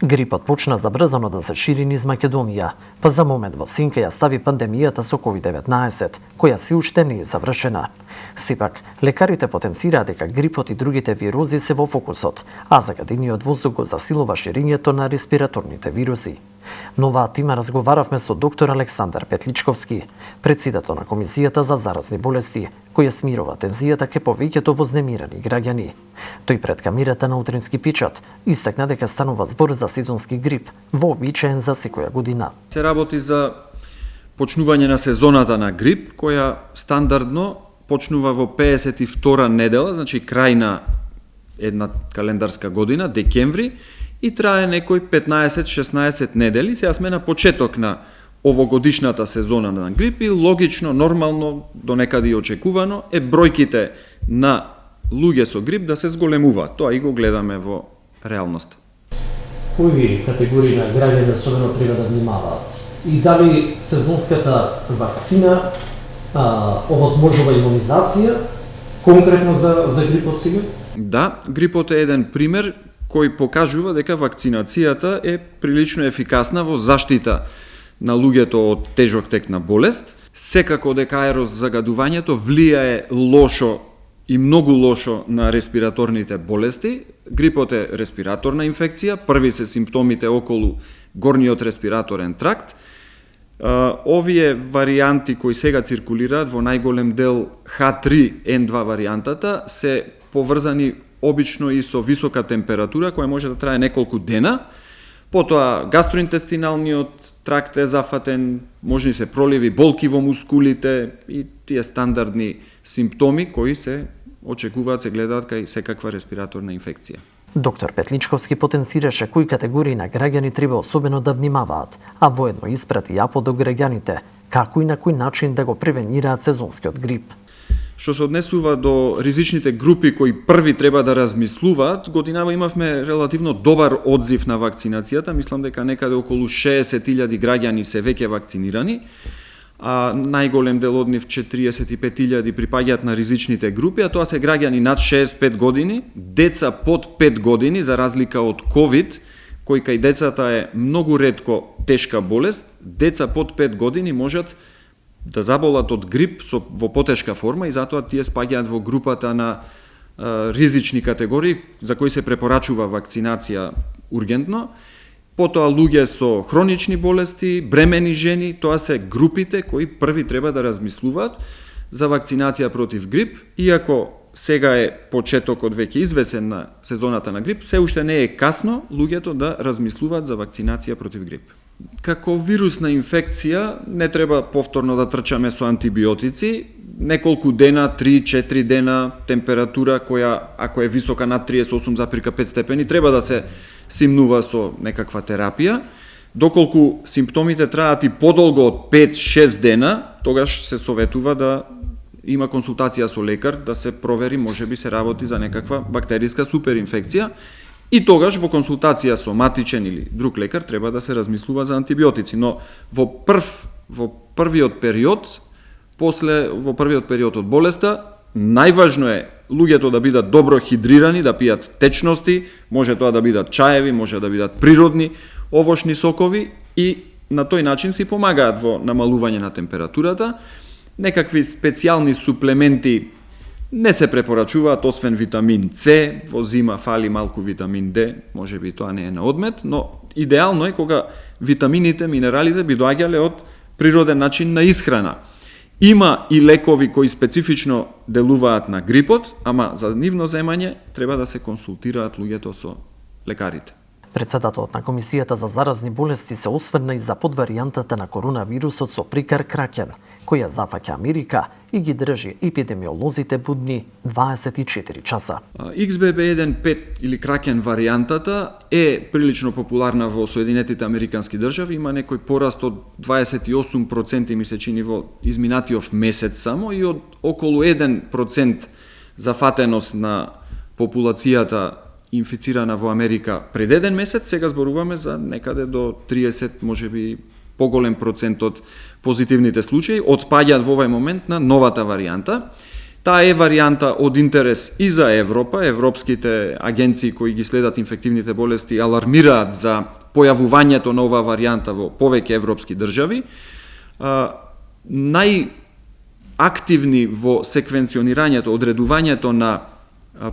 Грипот почна забрзано да се шири низ Македонија, па за момент во синка ја стави пандемијата со COVID-19, која си уште не е завршена. Сепак, лекарите потенцираат дека грипот и другите вирузи се во фокусот, а загадениот воздух го засилува ширењето на респираторните вируси. На оваа тема разговаравме со доктор Александар Петличковски, председател на Комисијата за заразни болести, која смирува тензијата ке повеќето вознемирани граѓани. Тој пред камерата на Утрински печат истакна дека станува збор за сезонски грип, вообичаен за секоја година. Се работи за почнување на сезоната на грип, која стандардно почнува во 52-ра недела, значи крај на една календарска година, декември, и трае некои 15-16 недели. Сега сме на почеток на овогодишната сезона на грип и логично, нормално, до некаде и очекувано е бројките на луѓе со грип да се зголемуваат. Тоа и го гледаме во реалноста. Кои категории на граѓани особено треба да внимаваат? И дали сезонската вакцина овозможува имунизација конкретно за грипот сега? Да, грипот е еден пример кој покажува дека вакцинацијата е прилично ефикасна во заштита на луѓето од тежок тек на болест. Секако дека аерозагадувањето влијае лошо и многу лошо на респираторните болести. Грипот е респираторна инфекција, први се симптомите околу горниот респираторен тракт. Овие варијанти кои сега циркулираат во најголем дел H3N2 варијантата се поврзани обично и со висока температура која може да трае неколку дена. Потоа гастроинтестиналниот тракт е зафатен, може и се проливи болки во мускулите и тие стандардни симптоми кои се очекуваат, се гледаат кај секаква респираторна инфекција. Доктор Петличковски потенцираше кои категории на граѓани треба особено да внимаваат, а воедно испрати апел до граѓаните како и на кој начин да го превенираат сезонскиот грип. Што се однесува до ризичните групи кои први треба да размислуваат, годинава имавме релативно добар одзив на вакцинацијата, мислам дека некаде околу 60.000 граѓани се веќе вакцинирани, а најголем дел од нив 45.000 припаѓаат на ризичните групи, а тоа се граѓани над 65 години, деца под 5 години, за разлика од COVID, кој кај децата е многу ретко тешка болест, деца под 5 години можат да заболат од грип во потешка форма и затоа тие спаѓаат во групата на ризични категории за кои се препорачува вакцинација ургентно. Потоа луѓе со хронични болести, бремени жени, тоа се групите кои први треба да размислуваат за вакцинација против грип, иако сега е почетокот веќе извесен на сезоната на грип, се уште не е касно луѓето да размислуваат за вакцинација против грип. Како вирусна инфекција не треба повторно да трчаме со антибиотици, неколку дена, 3-4 дена температура која ако е висока над 38,5 степени треба да се симнува со некаква терапија. Доколку симптомите траат и подолго од 5-6 дена, тогаш се советува да има консултација со лекар да се провери, можеби се работи за некаква бактериска суперинфекција. И тогаш во консултација со матичен или друг лекар треба да се размислува за антибиотици, но во првиот период од болеста, најважно е луѓето да бидат добро хидрирани, да пијат течности, може тоа да бидат чаеви, може да бидат природни овошни сокови и на тој начин си помагаат во намалување на температурата. Некакви специјални суплементи не се препорачуваат, освен витамин С, во зима фали малку витамин Д, може би тоа не е на одмет, но идеално е кога витамините, минералите би доаѓале од природен начин на исхрана. Има и лекови кои специфично делуваат на грипот, ама за нивно земање треба да се консултираат луѓето со лекарите. Председателот на Комисијата за заразни болести се осврна и за подваријантата на коронавирусот со прикар кракен, која зафаќа Америка и ги држи епидемиолозите будни 24 часа. XBB1.5 или кракен варијантата е прилично популарна во Соединетите Американски држави, има некој пораст од 28% ми се чини во изминатиот месец само и од околу 1% зафатеност на популацијата инфицирана во Америка пред еден месец, сега зборуваме за некаде до 30, можеби поголем процент од позитивните случаи отпаѓаат во овој момент на новата варијанта. Таа е варијанта од интерес и за Европа. Европските агенции кои ги следат инфективните болести алармираат за појавувањето на оваа варијанта во повеќе европски држави. Најактивни во секвенционирањето, одредувањето на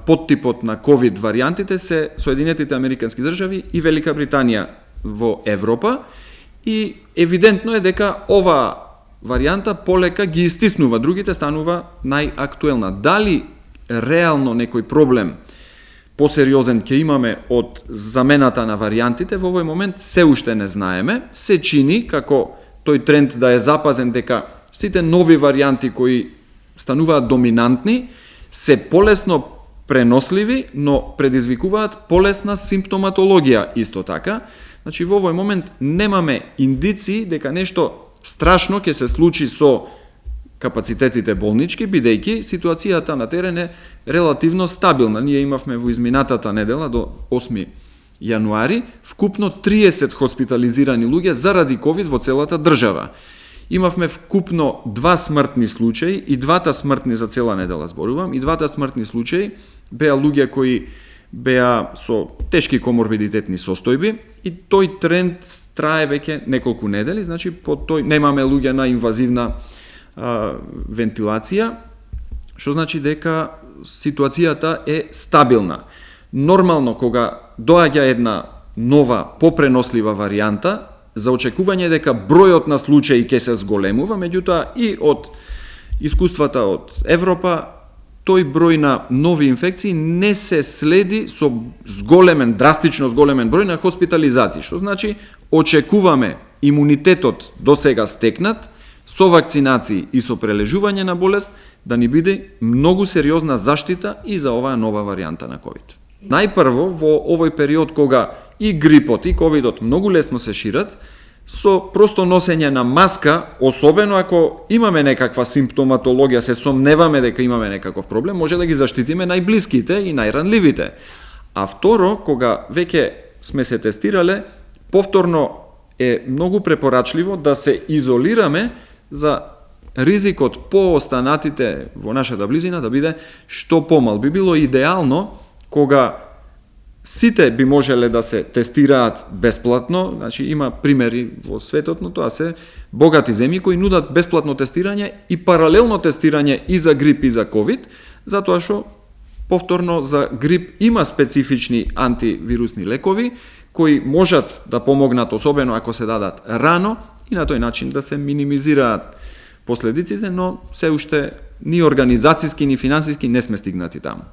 подтипот на COVID варијантите се Соединетите Американски држави и Велика Британија во Европа, и евидентно е дека оваа варијанта полека ги истиснува другите, станува најактуелна. Дали реално некој проблем посериозен ќе имаме од замената на варијантите, во овој момент се уште не знаеме. Се чини како тој тренд да е запазен, дека сите нови варијанти кои стануваат доминантни се полесно преносливи, но предизвикуваат полесна симптоматологија исто така. Значи, во овој момент немаме индиции дека нешто страшно ќе се случи со капацитетите болнички, бидејќи ситуацијата на терен е релативно стабилна. Ние имавме во изминатата недела до 8 јануари вкупно 30 хоспитализирани луѓе заради COVID во целата држава. Имавме вкупно 2 смртни случаи, и двата смртни за цела недела зборувам, и двата смртни случаи беа луѓе кои беа со тешки коморбидитетни состојби, и тој тренд трае веќе неколку недели, значи по тој немаме луѓе на инвазивна вентилација, што значи дека ситуацијата е стабилна. Нормално, кога доаѓа една нова, попренослива варијанта, за очекување дека бројот на случаи ќе се зголемува, меѓутоа и од искуствата од Европа, тој број на нови инфекции не се следи со драстично зголемен број на хоспитализации, што значи очекуваме имунитетот до сега стекнат со вакцинации и со прележување на болест да ни биде многу сериозна заштита и за оваа нова варијанта на COVID. Најпрво, во овој период кога и грипот и ковидот многу лесно се шират, со просто носење на маска, особено ако имаме некаква симптоматологија, се сомневаме дека имаме некаков проблем, може да ги заштитиме најблиските и најранливите. А второ, кога веќе сме се тестирале, повторно е многу препорачливо да се изолираме за ризикот по останатите во нашата близина да биде што помал. Би било идеално кога сите би можеле да се тестираат бесплатно, значи има примери во светот, но тоа се богати земји кои нудат бесплатно тестирање и паралелно тестирање и за грип и за COVID, затоа што повторно за грип има специфични антивирусни лекови кои можат да помогнат, особено ако се дадат рано, и на тој начин да се минимизираат последиците, но се уште ни организацијски ни финансиски не сме стигнати таму.